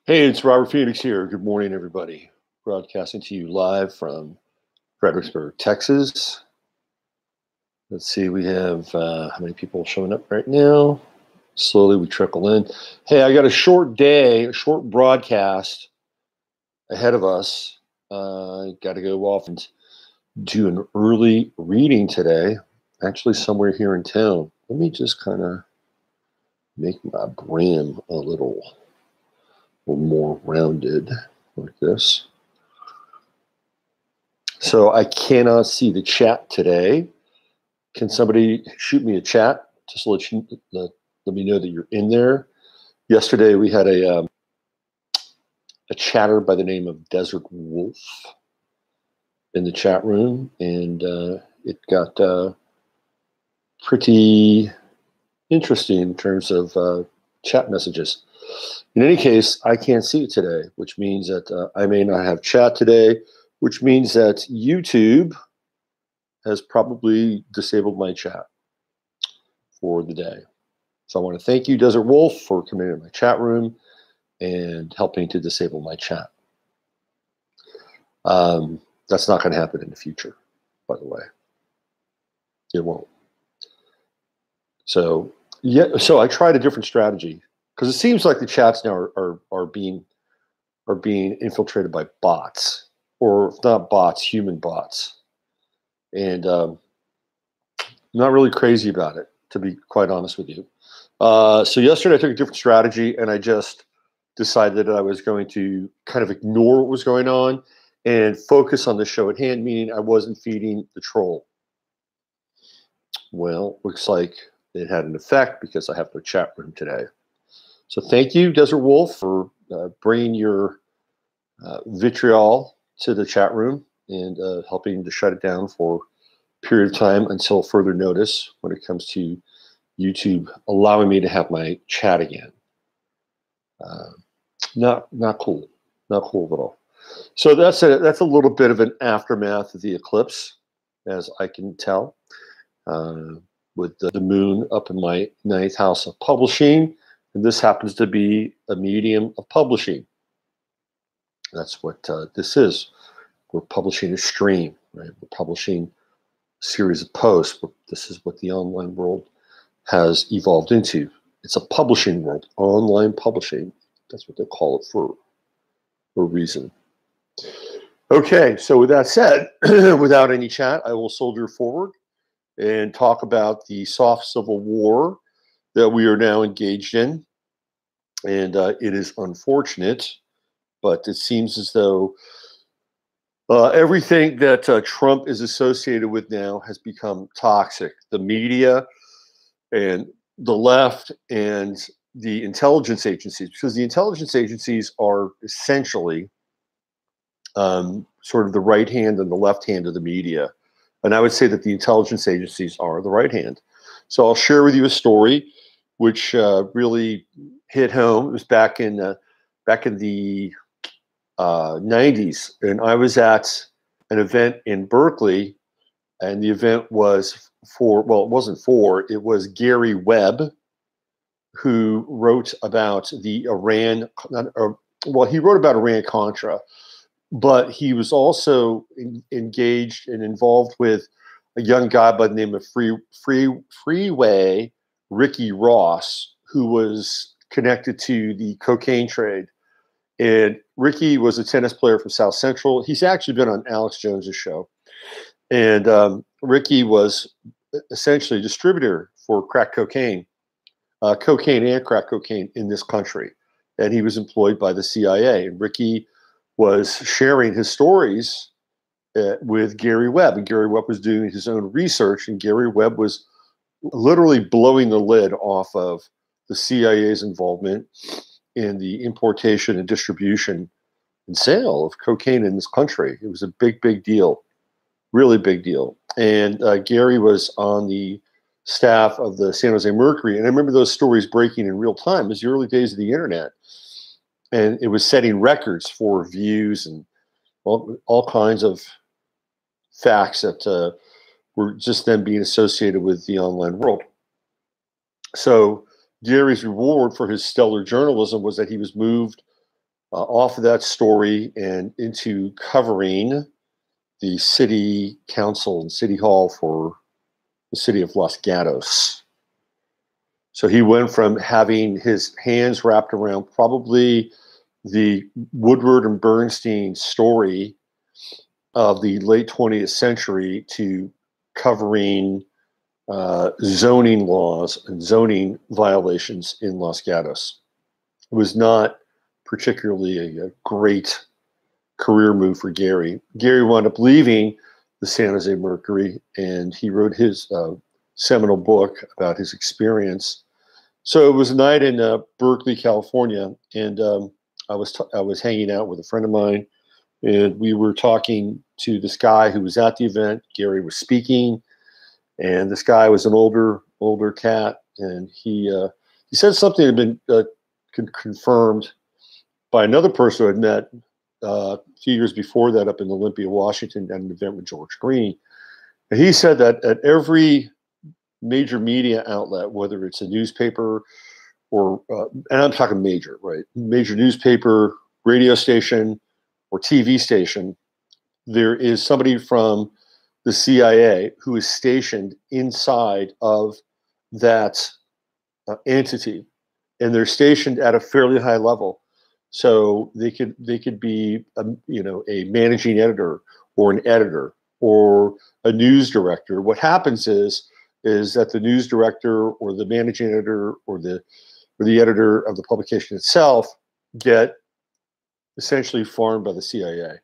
Hey, it's Robert Phoenix here. Good morning, everybody. Broadcasting to you live from Fredericksburg, Texas. Let's see, we have how many people showing up right now? Slowly we trickle in. Hey, I got a short day, a short broadcast ahead of us. Got to go off and do an early reading today, actually, somewhere here in town. Let me just kind of make my brim a little more rounded like this. So I cannot see the chat today. Can somebody shoot me a chat just to let me know that you're in there? Yesterday we had a chatter by the name of Desert Wolf in the chat room, and it got pretty interesting in terms of chat messages. In any case, I can't see it today, which means that I may not have chat today, which means that YouTube has probably disabled my chat for the day. So I want to thank you, Desert Wolf, for coming into my chat room and helping to disable my chat. That's not going to happen in the future, by the way. It won't. So yeah, so I tried a different strategy because it seems like the chats now are being infiltrated by bots, or if not bots, human bots. And I'm not really crazy about it, to be quite honest with you. So yesterday I took a different strategy, and I just decided that I was going to kind of ignore what was going on and focus on the show at hand, meaning I wasn't feeding the troll. Well, looks like it had an effect because I have no chat room today. So thank you, Desert Wolf, for bringing your vitriol to the chat room and helping to shut it down for a period of time until further notice when it comes to YouTube allowing me to have my chat again. Not cool, not cool at all. So that's a little bit of an aftermath of the eclipse, as I can tell, with the moon up in my ninth house of publishing, and this happens to be a medium of publishing. That's what this is. We're publishing a stream, right? We're publishing a series of posts. This is what the online world has evolved into. It's a publishing world, online publishing. That's what they call it for a reason. Okay, so with that said, without any chat, I will soldier forward and talk about the soft civil war that we are now engaged in. And it is unfortunate, but it seems as though everything that Trump is associated with now has become toxic. The media and the left and the intelligence agencies, because the intelligence agencies are essentially sort of the right hand and the left hand of the media. And I would say that the intelligence agencies are the right hand. So I'll share with you a story which really hit home. It was back in the 90s, and I was at an event in Berkeley, and the event was it was Gary Webb, who wrote about the Iran, he wrote about Iran-Contra, but he was also engaged and involved with a young guy by the name of Freeway Ricky Ross, who was connected to the cocaine trade. And Ricky was a tennis player from South Central. He's actually been on Alex Jones's show. And Ricky was essentially a distributor for crack cocaine, cocaine and crack cocaine in this country. And he was employed by the CIA. And Ricky was sharing his stories with Gary Webb. And Gary Webb was doing his own research. And Gary Webb was literally blowing the lid off of the CIA's involvement in the importation and distribution and sale of cocaine in this country. It was a big, big deal, really big deal. And Gary was on the staff of the San Jose Mercury. And I remember those stories breaking in real time. It was the early days of the internet. And it was setting records for views and all kinds of facts that were just then being associated with the online world. So Gary's reward for his stellar journalism was that he was moved off of that story and into covering the city council and city hall for the city of Los Gatos. So he went from having his hands wrapped around probably the Woodward and Bernstein story of the late 20th century to covering zoning laws and zoning violations in Los Gatos. It was not particularly a great career move for Gary. Gary wound up leaving the San Jose Mercury, and he wrote his seminal book about his experience. So it was a night in Berkeley, California, and I was hanging out with a friend of mine, and we were talking to this guy who was at the event. Gary was speaking, and this guy was an older cat, and he said something that had been confirmed by another person who had met a few years before that up in Olympia, Washington, at an event with George Green. And he said that at every major media outlet, whether it's a newspaper or, and I'm talking major, right? Major newspaper, radio station, or TV station, there is somebody from the CIA who is stationed inside of that entity, and they're stationed at a fairly high level. So they could be a managing editor or an editor or a news director. What happens is that the news director or the managing editor or the editor of the publication itself get essentially farmed by the CIA,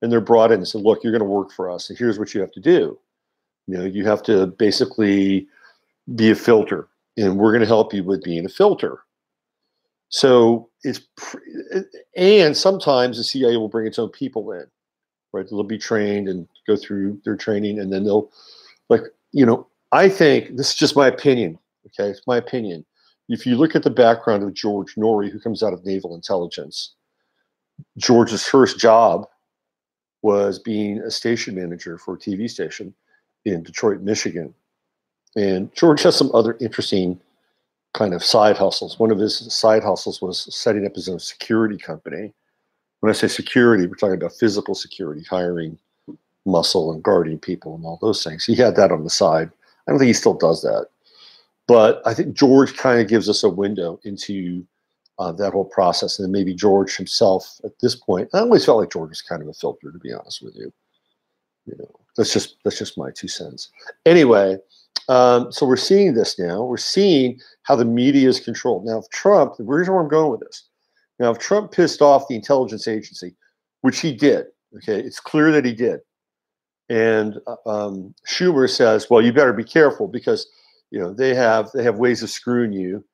and they're brought in and said, "Look, you're going to work for us, and here's what you have to do. You have to basically be a filter, and we're going to help you with being a filter." So and sometimes the CIA will bring its own people in, right? They'll be trained and go through their training, and then they'll, I think, this is just my opinion, okay? It's my opinion. If you look at the background of George Norrie, who comes out of Naval Intelligence, George's first job was being a station manager for a TV station in Detroit, Michigan. And George has some other interesting kind of side hustles. One of his side hustles was setting up his own security company. When I say security, we're talking about physical security, hiring muscle and guarding people and all those things. He had that on the side. I don't think he still does that. But I think George kind of gives us a window into that whole process. And then maybe George himself at this point, I always felt like George was kind of a filter, to be honest with you. That's just my 2 cents. Anyway, so we're seeing this now. We're seeing how the media is controlled. Now, if Trump, here's where I'm going with this. Now, if Trump pissed off the intelligence agency, which he did, okay, it's clear that he did. And Schumer says, well, you better be careful because, they have ways of screwing you,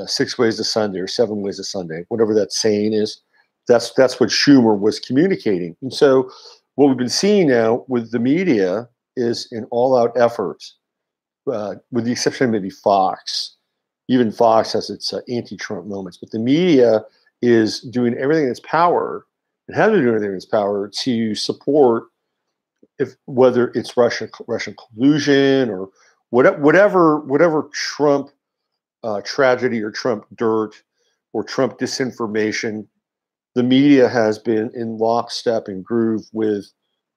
6 ways to Sunday or 7 ways to Sunday, whatever that saying is. That's what Schumer was communicating. And so what we've been seeing now with the media is an all-out effort, with the exception of maybe Fox. Even Fox has its anti-Trump moments, but the media is doing everything in its power and has been doing everything in its power to support, whether it's Russian collusion or whatever Trump tragedy or Trump dirt or Trump disinformation. The media has been in lockstep and groove with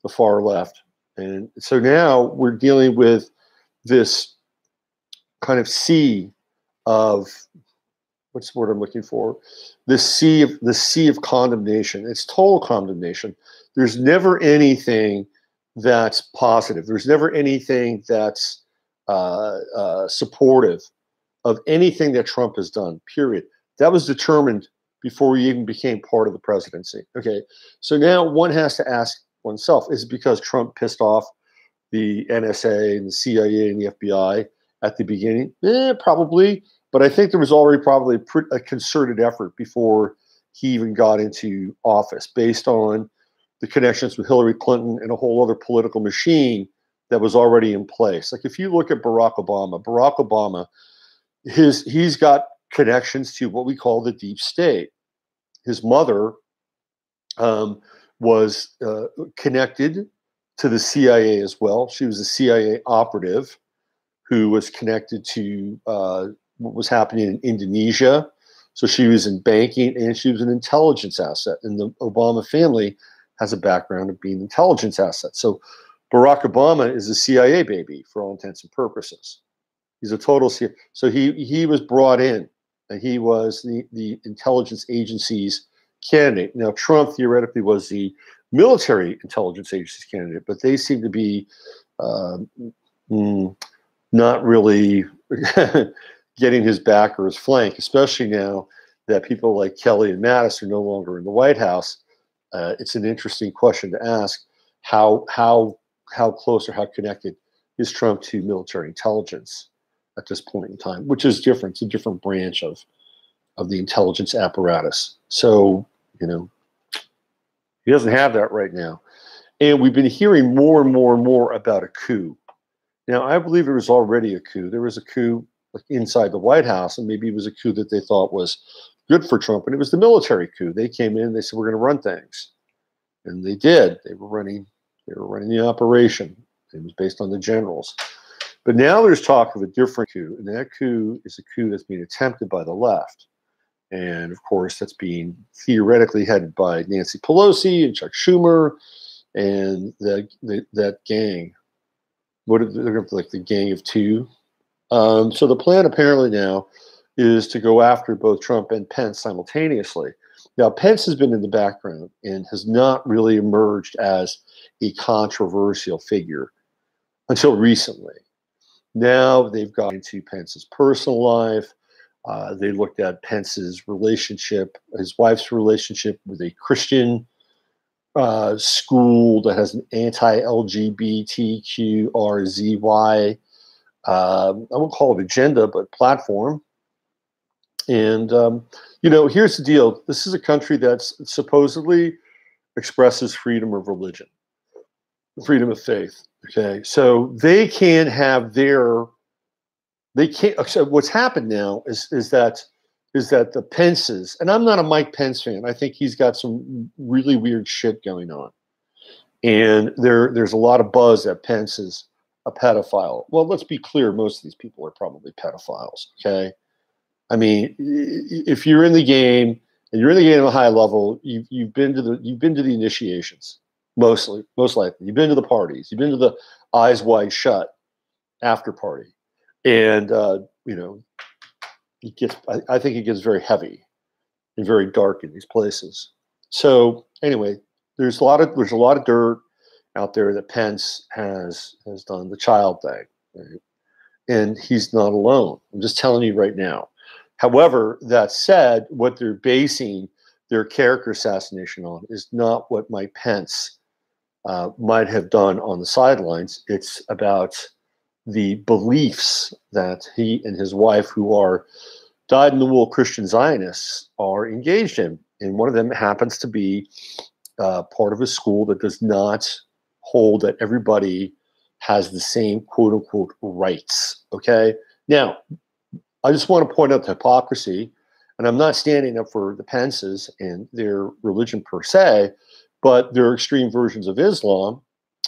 the far left. And so now we're dealing with this kind of sea of, what's the word I'm looking for? The sea of condemnation. It's total condemnation. There's never anything that's positive. There's never anything that's supportive of anything that Trump has done, period. That was determined before he even became part of the presidency. Okay, so now one has to ask oneself, is it because Trump pissed off the NSA and the CIA and the FBI at the beginning? Probably, but I think there was already probably a concerted effort before he even got into office based on the connections with Hillary Clinton and a whole other political machine that was already in place. Like if you look at Barack Obama, he's got connections to what we call the deep state. His mother was connected to the CIA as well. She was a CIA operative who was connected to what was happening in Indonesia. So she was in banking and she was an intelligence asset. And the Obama family has a background of being intelligence assets. So Barack Obama is a CIA baby for all intents and purposes. He's a total CIA. So he was brought in, and he was the intelligence agency's candidate. Now, Trump theoretically was the military intelligence agency's candidate, but they seem to be uh, not really getting his back or his flank, especially now that people like Kelly and Mattis are no longer in the White House. It's an interesting question to ask: how close or how connected is Trump to military intelligence at this point in time? Which is different; it's a different branch of the intelligence apparatus. So he doesn't have that right now, and we've been hearing more and more and more about a coup. Now, I believe there was already a coup. There was a coup like inside the White House, and maybe it was a coup that they thought was good for Trump, and it was the military coup. They came in, they said, we're going to run things. And they did. They were running the operation. It was based on the generals. But now there's talk of a different coup, and that coup is a coup that's being attempted by the left. And of course, that's being theoretically headed by Nancy Pelosi and Chuck Schumer and that gang. They're going to like the gang of two. So the plan apparently now is to go after both Trump and Pence simultaneously. Now, Pence has been in the background and has not really emerged as a controversial figure until recently. Now they've got into Pence's personal life. They looked at Pence's relationship, his wife's relationship with a Christian school that has an anti-LGBTQRZY, I won't call it agenda, but platform. And, here's the deal. This is a country that's supposedly expresses freedom of religion, freedom of faith. Okay. So they can't have so what's happened now is that the Pences, and I'm not a Mike Pence fan. I think he's got some really weird shit going on. And there's a lot of buzz that Pence is a pedophile. Well, let's be clear. Most of these people are probably pedophiles. Okay. I mean, if you're in the game and you're in the game at a high level, you've been to the initiations, most likely. You've been to the parties. You've been to the eyes wide shut after party. And, I think it gets very heavy and very dark in these places. So anyway, there's a lot of dirt out there that Pence has done the child thing, right? And he's not alone. I'm just telling you right now. However, that said, what they're basing their character assassination on is not what Mike Pence might have done on the sidelines. It's about the beliefs that he and his wife, who are dyed-in-the-wool Christian Zionists, are engaged in. And one of them happens to be part of a school that does not hold that everybody has the same quote-unquote rights. Okay? Now, I just want to point out the hypocrisy, and I'm not standing up for the Pences and their religion per se, but there are extreme versions of Islam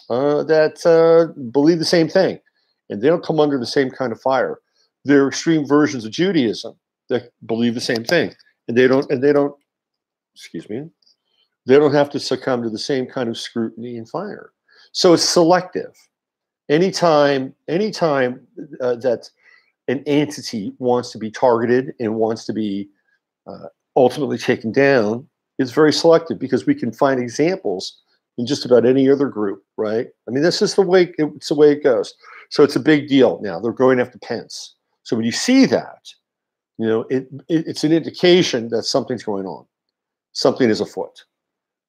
that believe the same thing, and they don't come under the same kind of fire. There are extreme versions of Judaism that believe the same thing, and they don't have to succumb to the same kind of scrutiny and fire. So it's selective. Anytime that an entity wants to be targeted and wants to be ultimately taken down, it's very selective, because we can find examples in just about any other group, right? I mean, this is the way it goes. So it's a big deal now. They're going after Pence. So when you see that, it's an indication that something's going on. Something is afoot.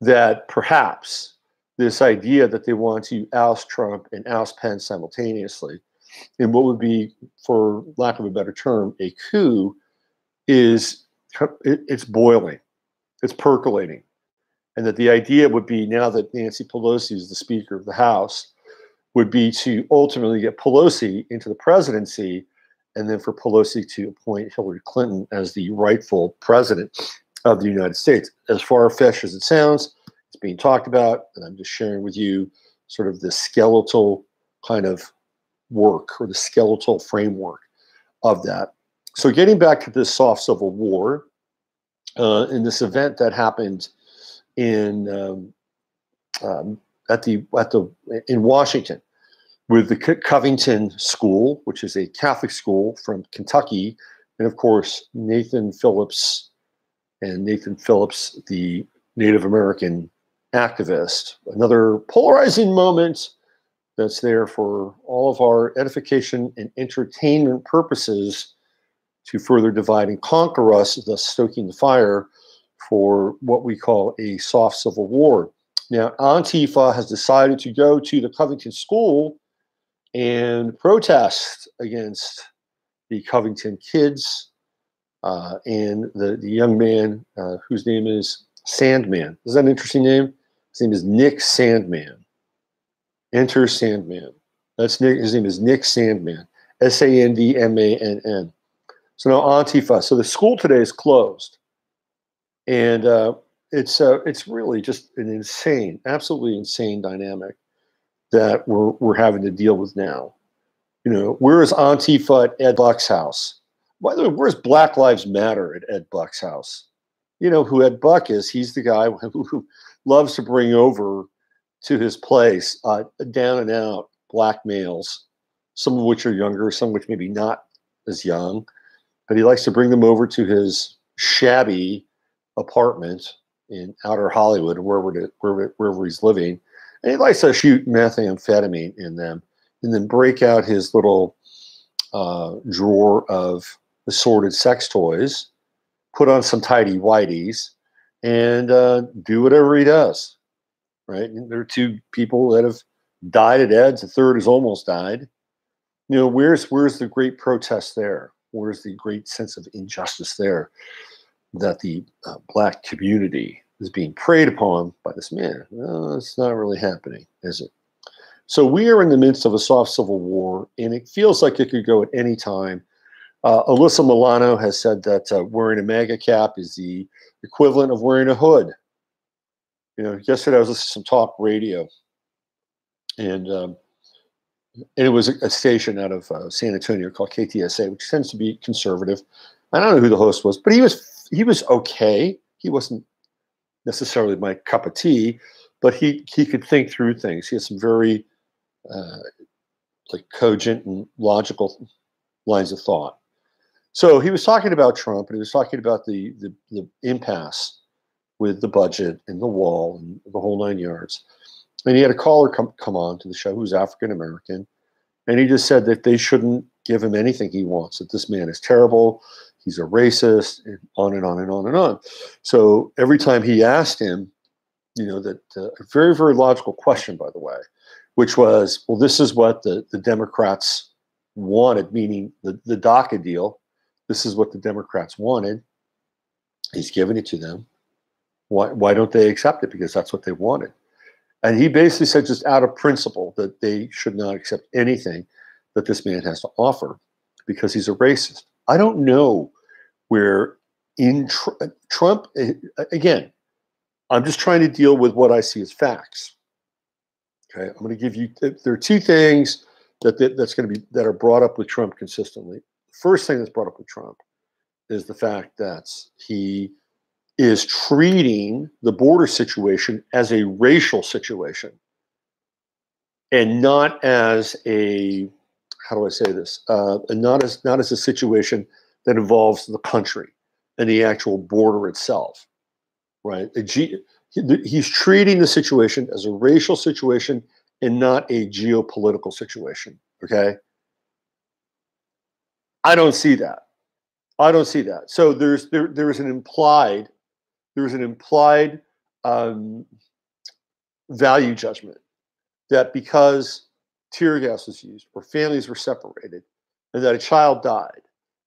That perhaps this idea that they want to oust Trump and oust Pence simultaneously in what would be, for lack of a better term, a coup, it's boiling, it's percolating. And that the idea would be, now that Nancy Pelosi is the Speaker of the House, would be to ultimately get Pelosi into the presidency, and then for Pelosi to appoint Hillary Clinton as the rightful president of the United States. As far-fetched as it sounds, it's being talked about, and I'm just sharing with you sort of the skeletal kind of work, or the skeletal framework of that. So getting back to this soft civil war, in this event that happened in in Washington with the Covington School, which is a Catholic school from Kentucky, and of course Nathan Phillips, the Native American activist. Another polarizing moment that's there for all of our edification and entertainment purposes to further divide and conquer us, thus stoking the fire for what we call a soft civil war. Now, Antifa has decided to go to the Covington School and protest against the Covington kids and the young man whose name is Sandman. Is that an interesting name? His name is Nick Sandman. Enter Sandman. That's Nick. His name is Nick Sandman. Sandmann. So now Antifa. So the school today is closed, and it's really just an insane, absolutely insane dynamic that we're having to deal with now. You know, where is Antifa at Ed Buck's house? By the way, where's Black Lives Matter at Ed Buck's house? You know who Ed Buck is? He's the guy who loves to bring over to his place down and out black males, some of which are younger, some of which maybe not as young, but he likes to bring them over to his shabby apartment in outer Hollywood, wherever he's living, and he likes to shoot methamphetamine in them, and then break out his little drawer of assorted sex toys, put on some tidy whities, and do whatever he does. Right? And there are two people that have died at Ed's. The third has almost died. You know, where's the great protest there? Where's the great sense of injustice there that the black community is being preyed upon by this man? No, it's not really happening, is it? So we are in the midst of a soft civil war, and it feels like it could go at any time. Alyssa Milano has said that wearing a MAGA cap is the equivalent of wearing a hood. You know, yesterday I was listening to some talk radio, and it was a station out of San Antonio called KTSA, which tends to be conservative. I don't know who the host was, but he was okay. He wasn't necessarily my cup of tea, but he could think through things. He had some very like cogent and logical lines of thought. So he was talking about Trump, and he was talking about the impasse with the budget and the wall and the whole 9 yards. And he had a caller come on to the show who's African American, and he just said that they shouldn't give him anything he wants, that this man is terrible, he's a racist, and on and on and on and on. So every time he asked him, you know, that a very, very logical question, by the way, which was, well, this is what the Democrats wanted, meaning the DACA deal. This is what the Democrats wanted. He's giving it to them. Why don't they accept it? Because that's what they wanted. And he basically said, just out of principle, that they should not accept anything that this man has to offer because he's a racist. I don't know where in Trump, again, I'm just trying to deal with what I see as facts. Okay, I'm going to give you, there are two things that are brought up with Trump consistently. The first thing that's brought up with Trump is the fact that he is treating the border situation as a racial situation and not as a, how do I say this? Not as a situation that involves the country and the actual border itself, right? He's treating the situation as a racial situation and not a geopolitical situation, okay? I don't see that. So there's an implied value judgment that because tear gas was used or families were separated and that a child died,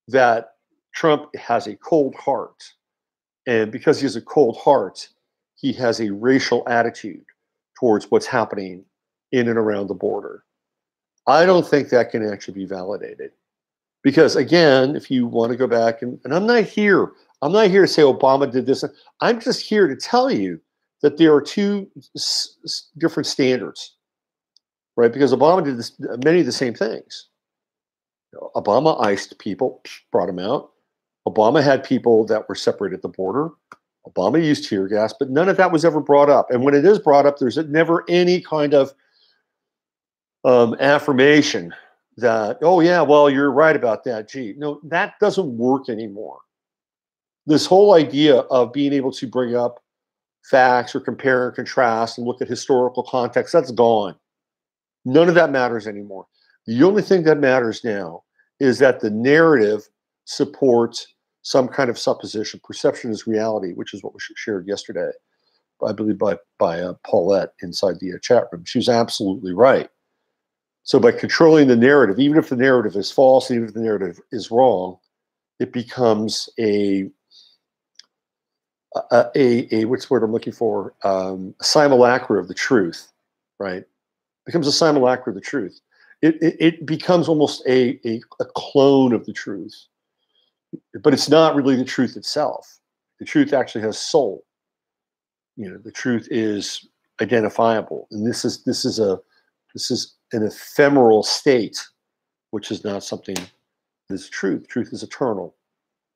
that Trump has a cold heart. And because he has a cold heart, he has a racial attitude towards what's happening in and around the border. I don't think that can actually be validated. Because again, if you want to go back, and I'm not here to say Obama did this. I'm just here to tell you that there are two different standards, right? Because Obama did many of the same things. Obama iced people, brought them out. Obama had people that were separated at the border. Obama used tear gas, but none of that was ever brought up. And when it is brought up, there's never any kind of affirmation that, oh, yeah, well, you're right about that. Gee, no, that doesn't work anymore. This whole idea of being able to bring up facts or compare and contrast and look at historical context, that's gone. None of that matters anymore. The only thing that matters now is that the narrative supports some kind of supposition. Perception is reality, which is what we shared yesterday, I believe, by Paulette inside the chat room. She was absolutely right. So by controlling the narrative, even if the narrative is false, even if the narrative is wrong, it becomes a what's the word I'm looking for? A simulacra of the truth, right? It becomes a simulacra of the truth. It becomes almost a clone of the truth, but it's not really the truth itself. The truth actually has soul. The truth is identifiable, and this is an ephemeral state, which is not something that's truth. Truth is eternal,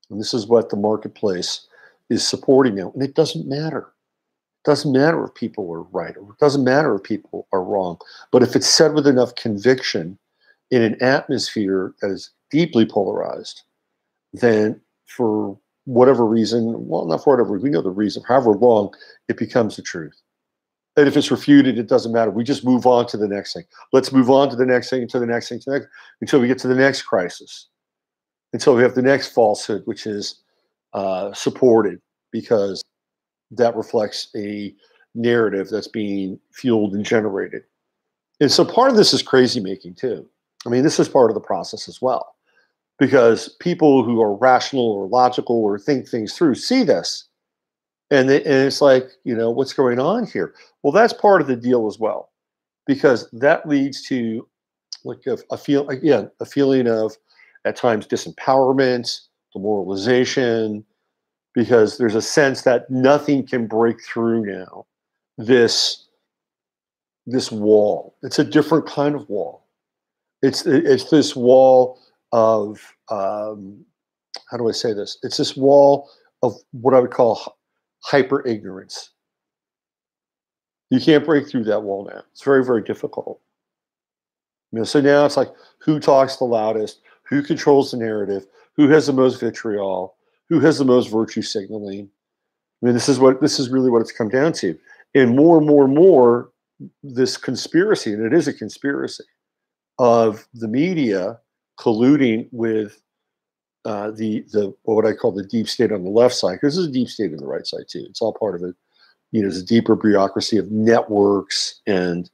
and this is what the marketplace is supporting now. And it doesn't matter. It doesn't matter if people are right, or it doesn't matter if people are wrong. But if it's said with enough conviction in an atmosphere that is deeply polarized, then for whatever reason, well, not for whatever, we know the reason, however long, it becomes the truth. And if it's refuted, it doesn't matter. We just move on to the next thing. Let's move on to the next thing, to the next thing, to the next, until we get to the next crisis, until we have the next falsehood, which is supported, because that reflects a narrative that's being fueled and generated. And so part of this is crazy making too. I mean, this is part of the process as well, because people who are rational or logical or think things through see this, and it's like, what's going on here? Well, that's part of the deal as well, because that leads to like a feeling of at times disempowerment, demoralization, because there's a sense that nothing can break through now this wall. It's a different kind of wall. It's this wall of how do I say this? It's this wall of what I would call hyper ignorance. You can't break through that wall now. It's very, very difficult. So now it's like, who talks the loudest? Who controls the narrative? Who has the most vitriol? Who has the most virtue signaling? I mean, this is really what it's come down to. And more, this conspiracy, and it is a conspiracy, of the media colluding with the what I call the deep state on the left side, because there's a deep state on the right side too. It's all part of it. There's a deeper bureaucracy of networks and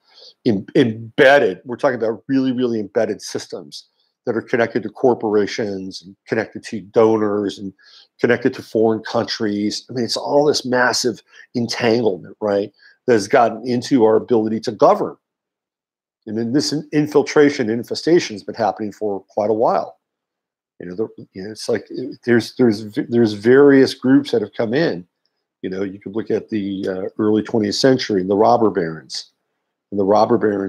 embedded. We're talking about really, really embedded systems that are connected to corporations and connected to donors and connected to foreign countries. I mean, it's all this massive entanglement, right, that has gotten into our ability to govern. And then this infiltration, infestation has been happening for quite a while. It's like there's various groups that have come in. You could look at the early 20th century and the robber barons,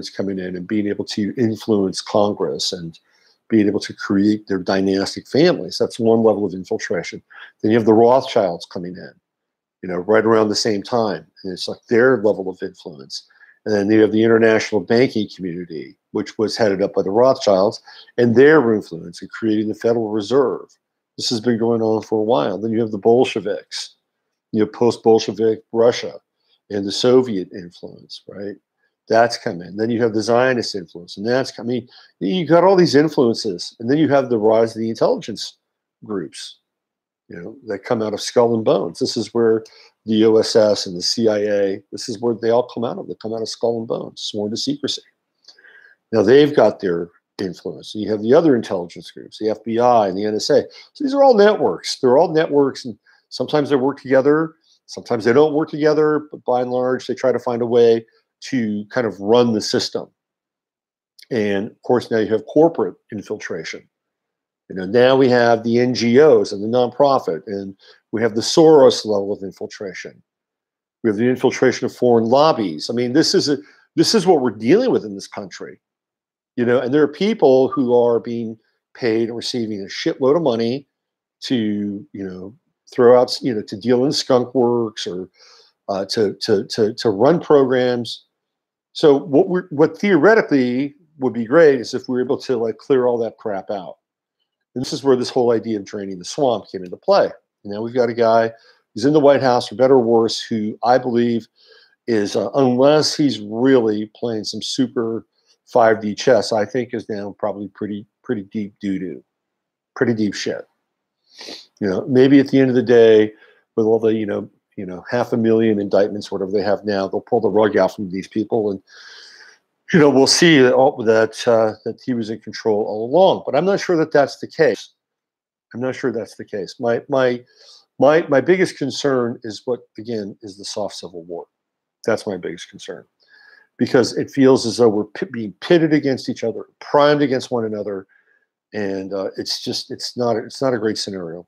coming in and being able to influence Congress and being able to create their dynastic families. That's one level of infiltration. Then you have the Rothschilds coming in, right around the same time, and it's like their level of influence. And then you have the international banking community, which was headed up by the Rothschilds, and their influence in creating the Federal Reserve. This has been going on for a while. Then you have the Bolsheviks, post-Bolshevik Russia, and the Soviet influence, right? That's coming. Then you have the Zionist influence, and that's coming. You got all these influences, and then you have the rise of the intelligence groups, that come out of Skull and Bones. This is where the OSS and the CIA, this is where they all come out of. They come out of Skull and Bones, sworn to secrecy. Now they've got their influence. And you have the other intelligence groups, the FBI and the NSA. So these are all networks. They're all networks, and sometimes they work together. Sometimes they don't work together, but by and large, they try to find a way to kind of run the system. And of course, now you have corporate infiltration. Now we have the NGOs and the nonprofit, and we have the Soros level of infiltration. We have the infiltration of foreign lobbies. I mean, this is what we're dealing with in this country, and there are people who are being paid and receiving a shitload of money to, throw out, to deal in skunk works, or to run programs. So what theoretically would be great is if we were able to like clear all that crap out. And this is where this whole idea of draining the swamp came into play. And now we've got a guy who's in the White House, for better or worse, who I believe is, unless he's really playing some super 5D chess, I think is now probably pretty deep doo-doo, pretty deep shit. Maybe at the end of the day, with all the 500,000 indictments, whatever they have now, they'll pull the rug out from these people, and we'll see that he was in control all along. But I'm not sure that that's the case. I'm not sure that's the case. My biggest concern is is the soft civil war. That's my biggest concern, because it feels as though we're being pitted against each other, primed against one another, and it's not a great scenario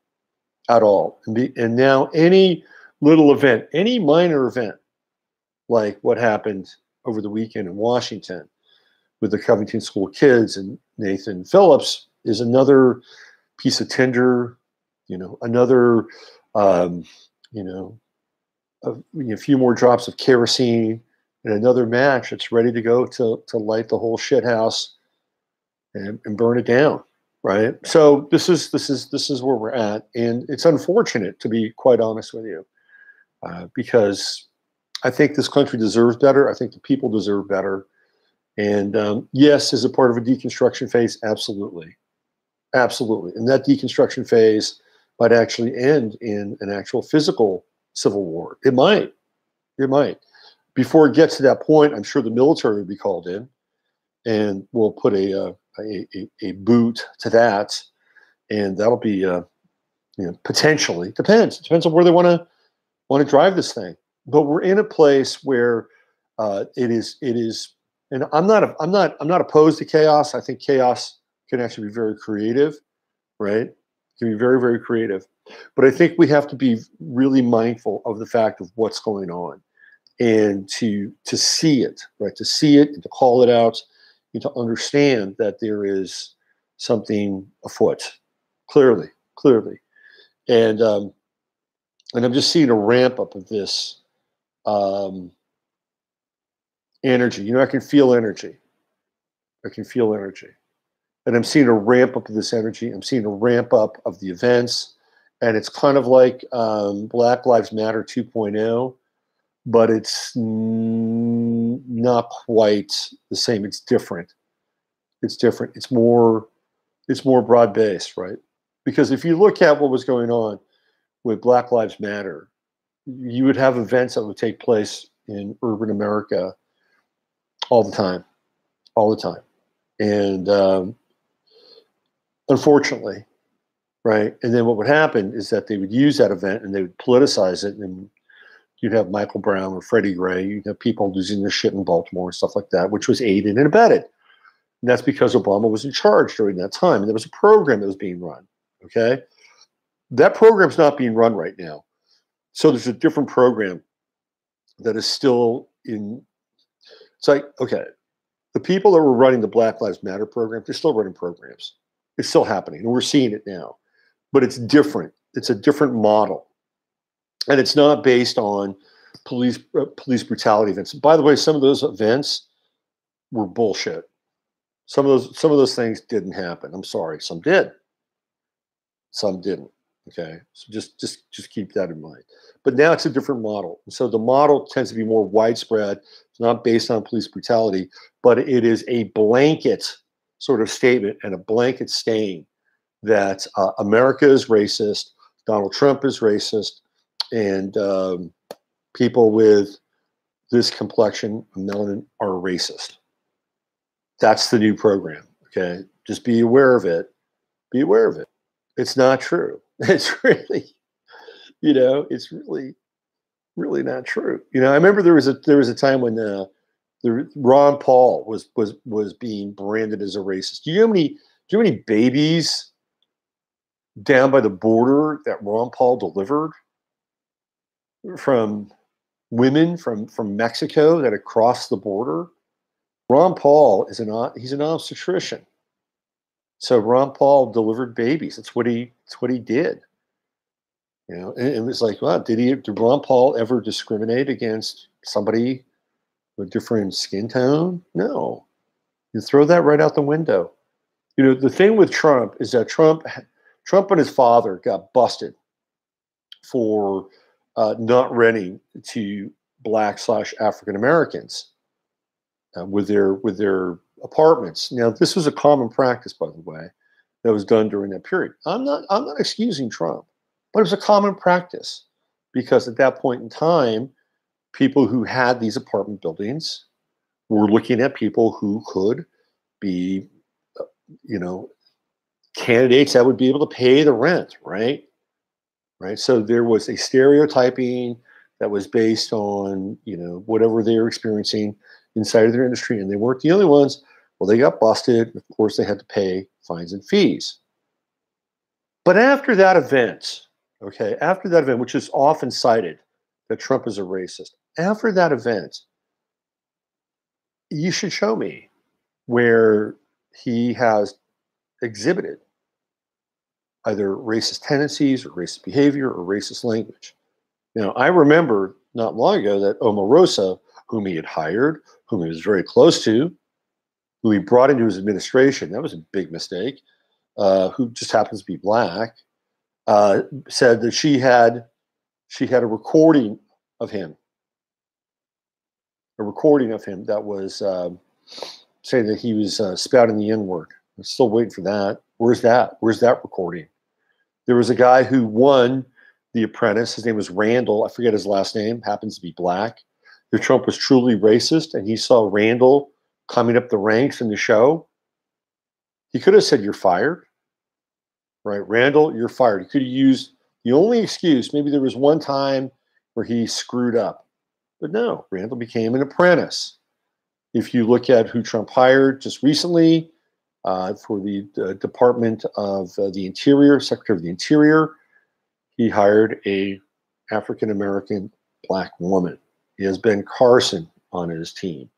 at all. And now any little event, any minor event, like what happened over the weekend in Washington with the Covington school kids and Nathan Phillips, is another piece of tinder, another a few more drops of kerosene and another match that's ready to go to light the whole shit house and burn it down, right? So this is where we're at, and it's unfortunate, to be quite honest with you, because I think this country deserves better. I think the people deserve better. And yes, is it part of a deconstruction phase? Absolutely, absolutely. And that deconstruction phase might actually end in an actual physical civil war. It might. Before it gets to that point, I'm sure the military will be called in, and we'll put a boot to that, and that'll be potentially, depends on where they want to drive this thing. But we're in a place where it is, and I'm not opposed to chaos. I think chaos can actually be very creative, right? It can be very, very creative. But I think we have to be really mindful of the fact of what's going on, and to see it, right? To see it and to call it out, and to understand that there is something afoot, clearly. And I'm just seeing a ramp up of this energy. I can feel energy. And I'm seeing a ramp up of this energy. I'm seeing a ramp up of the events. And it's kind of like Black Lives Matter 2.0, but it's not quite the same. It's different. It's more broad-based, right? Because if you look at what was going on with Black Lives Matter, you would have events that would take place in urban America all the time. And unfortunately, right? And then what would happen is that they would use that event and they would politicize it, and you'd have Michael Brown or Freddie Gray. You'd have people losing their shit in Baltimore and stuff like that, which was aided and abetted. And that's because Obama was in charge during that time, and there was a program that was being run, okay? That program's not being run right now. So there's a different program that is still in. It's like, okay, the people that were running the Black Lives Matter program, they're still running programs. It's still happening, and we're seeing it now. But it's different. It's a different model. And it's not based on police brutality events. By the way, some of those events were bullshit. Some of those things didn't happen. I'm sorry. Some did. Some didn't. Okay. So just keep that in mind. But now it's a different model. So the model tends to be more widespread. It's not based on police brutality, but it is a blanket sort of statement and a blanket stain that America is racist, Donald Trump is racist, and people with this complexion, melanin, are racist. That's the new program. Okay. Just be aware of it. Be aware of it. It's not true. It's really, it's really, really not true. I remember there was a time when Ron Paul was being branded as a racist. Do you know how many babies down by the border that Ron Paul delivered from women from Mexico that had crossed the border? Ron Paul he's an obstetrician. So Ron Paul delivered babies. That's what he did. And it was like, wow, did Ron Paul ever discriminate against somebody with different skin tone? No. You throw that right out the window. The thing with Trump is that Trump and his father got busted for not renting to Black/African Americans with their apartments. Now, this was a common practice, by the way, that was done during that period. I'm not excusing Trump, but it was a common practice because at that point in time, people who had these apartment buildings were looking at people who could be, you know, candidates that would be able to pay the rent, right? Right. So there was a stereotyping that was based on, whatever they were experiencing inside of their industry, and they weren't the only ones. Well, they got busted. Of course, they had to pay fines and fees. But after that event, which is often cited that Trump is a racist, after that event, you should show me where he has exhibited either racist tendencies or racist behavior or racist language. Now, I remember not long ago that Omarosa, whom he had hired, whom he was very close to, who he brought into his administration, that was a big mistake, who just happens to be Black, said that she had a recording of him, that was saying that he was spouting the N-word. I'm still waiting for that. Where's that? Where's that recording? There was a guy who won The Apprentice. His name was Randall. I forget his last name. Happens to be Black. If Trump was truly racist and he saw Randall coming up the ranks in the show, he could have said, "You're fired." Right? "Randall, you're fired." He could have used the only excuse. Maybe there was one time where he screwed up. But no, Randall became an apprentice. If you look at who Trump hired just recently for the Department of the Interior, Secretary of the Interior, he hired a African-American Black woman. He has Ben Carson on his team.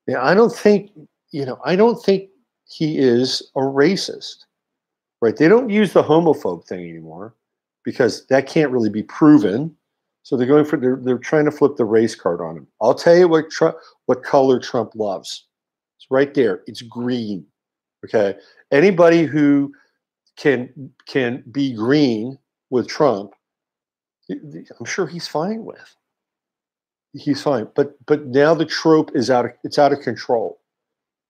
Yeah, I don't think he is a racist, right? They don't use the homophobe thing anymore because that can't really be proven. So they're trying to flip the race card on him. I'll tell you what color Trump loves. It's right there. It's green. Okay. Anybody who can be green with Trump, I'm sure he's fine with. He's fine. But now the trope is out of control,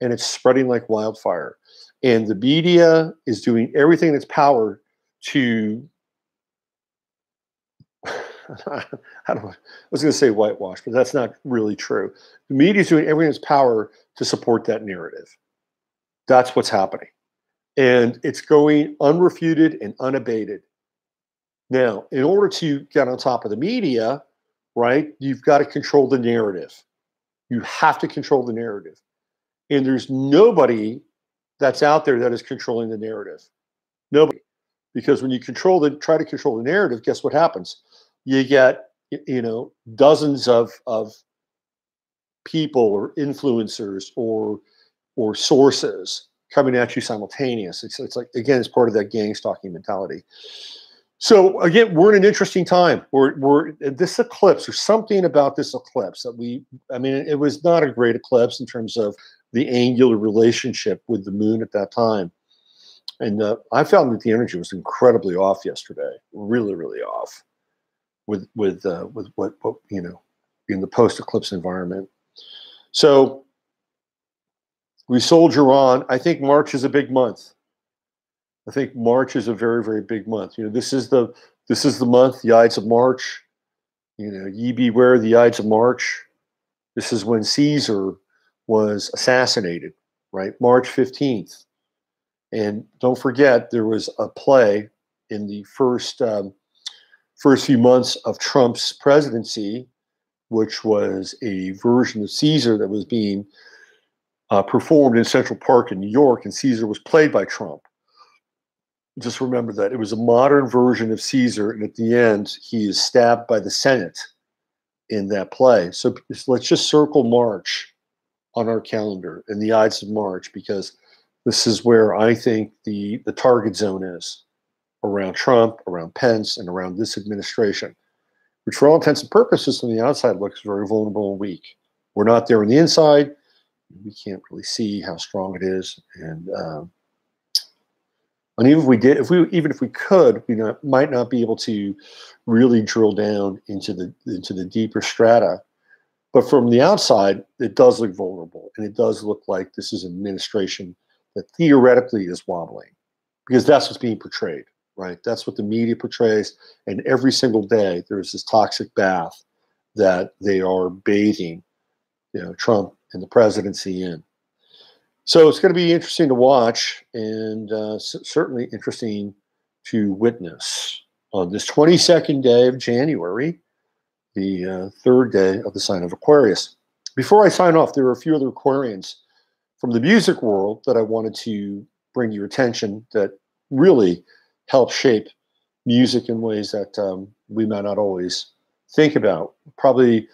and it's spreading like wildfire. And the media is doing everything in its power to I was going to say whitewash, but that's not really true. The media is doing everything in its power to support that narrative. That's what's happening. And it's going unrefuted and unabated. Now, in order to get on top of the media, right, you've got to control the narrative. You have to control the narrative. And there's nobody that's out there that is controlling the narrative. Nobody. Because when you try to control the narrative, guess what happens? You get, dozens of people or influencers or sources coming at you simultaneous. It's like, again, it's part of that gang stalking mentality. So again, we're in an interesting time. We're this eclipse. There's something about this eclipse that it was not a great eclipse in terms of the angular relationship with the moon at that time. And I found that the energy was incredibly off yesterday, really, really off with what in the post-eclipse environment. So we soldier on. I think March is a big month. I think March is a very, very big month. This is the month, the Ides of March. Ye beware the Ides of March. This is when Caesar was assassinated, right? March 15th. And don't forget, there was a play in the first few months of Trump's presidency, which was a version of Caesar that was being performed in Central Park in New York, and Caesar was played by Trump. Just remember that. It was a modern version of Caesar, and at the end, he is stabbed by the Senate in that play. So let's just circle March on our calendar and the Ides of March, because This is where I think the target zone is, around Trump, around Pence, and around this administration, which for all intents and purposes from the outside looks very vulnerable and weak. We're not there on the inside. We can't really see how strong it is. And even if we did, even if we could, we might not be able to really drill down into the deeper strata. But from the outside, it does look vulnerable, and it does look like this is an administration that theoretically is wobbling, because that's what's being portrayed, right? That's what the media portrays, and every single day there's this toxic bath that they are bathing, Trump and the presidency in. So it's going to be interesting to watch, and certainly interesting to witness on this 22nd day of January, the third day of the sign of Aquarius. Before I sign off, there are a few other Aquarians from the music world that I wanted to bring to your attention that really help shape music in ways that we might not always think about. Probably,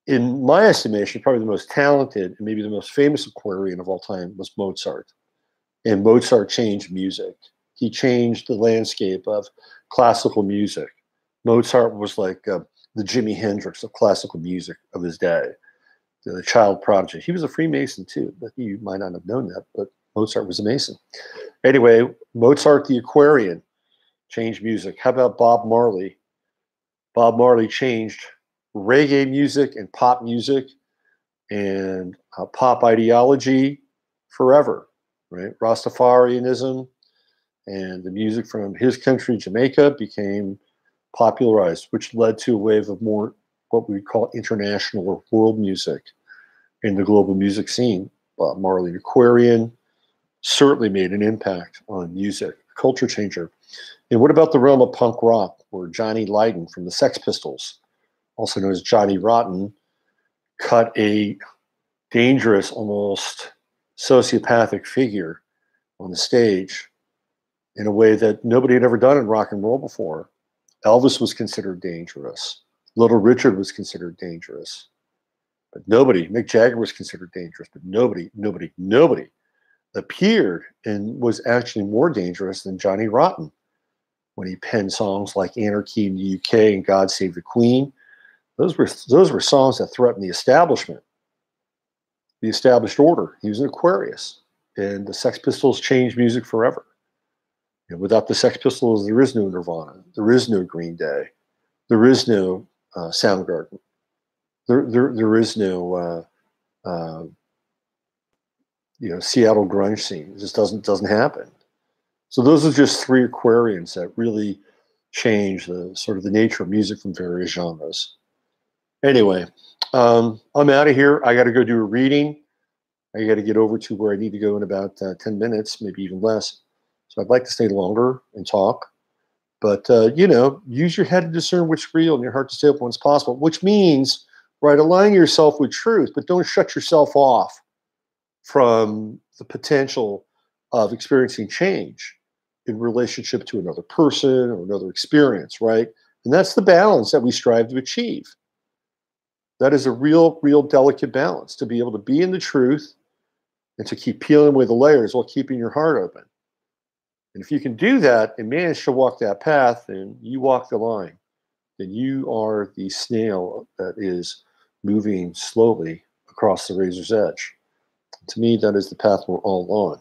in my estimation, probably the most talented and maybe the most famous Aquarian of all time was Mozart. And Mozart changed music. He changed the landscape of classical music. Mozart was like the Jimi Hendrix of classical music of his day, the child prodigy. He was a Freemason too, but you might not have known that, but Mozart was a Mason. Anyway, Mozart the Aquarian changed music. How about Bob Marley? Bob Marley changed reggae music and pop music and pop ideology forever, right? Rastafarianism and the music from his country, Jamaica, became popularized, which led to a wave of more what we call international or world music in the global music scene. Bob Marley, Aquarian, certainly made an impact on music, culture changer. And what about the realm of punk rock, where Johnny Lydon from the Sex Pistols, also known as Johnny Rotten, cut a dangerous, almost sociopathic figure on the stage in a way that nobody had ever done in rock and roll before. Elvis was considered dangerous. Little Richard was considered dangerous. But nobody, Mick Jagger was considered dangerous, but nobody appeared and was actually more dangerous than Johnny Rotten when he penned songs like Anarchy in the UK and God Save the Queen. Those were songs that threatened the establishment, the established order. He was an Aquarius, and the Sex Pistols changed music forever. And without the Sex Pistols, there is no Nirvana, there is no Green Day, there is no Soundgarden, there is no Seattle grunge scene. It just doesn't happen. So those are just three Aquarians that really change the sort of the nature of music from various genres. Anyway, I'm out of here. I got to go do a reading. I got to get over to where I need to go in about 10 minutes, maybe even less. So I'd like to stay longer and talk. But, use your head to discern what's real and your heart to stay open when it's possible, which means, right, align yourself with truth, but don't shut yourself off from the potential of experiencing change in relationship to another person or another experience, right? And that's the balance that we strive to achieve. That is a real delicate balance, to be able to be in the truth and to keep peeling away the layers while keeping your heart open. And if you can do that and manage to walk that path, and you walk the line, then you are the snail that is moving slowly across the razor's edge. To me, that is the path we're all on.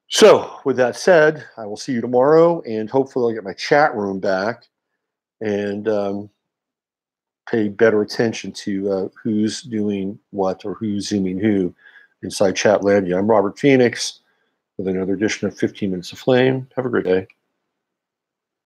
So with that said, I will see you tomorrow, and hopefully I'll get my chat room back and pay better attention to who's doing what or who's zooming who inside Chatlandia. I'm Robert Phoenix with another edition of 15 Minutes of Flame. Have a great day.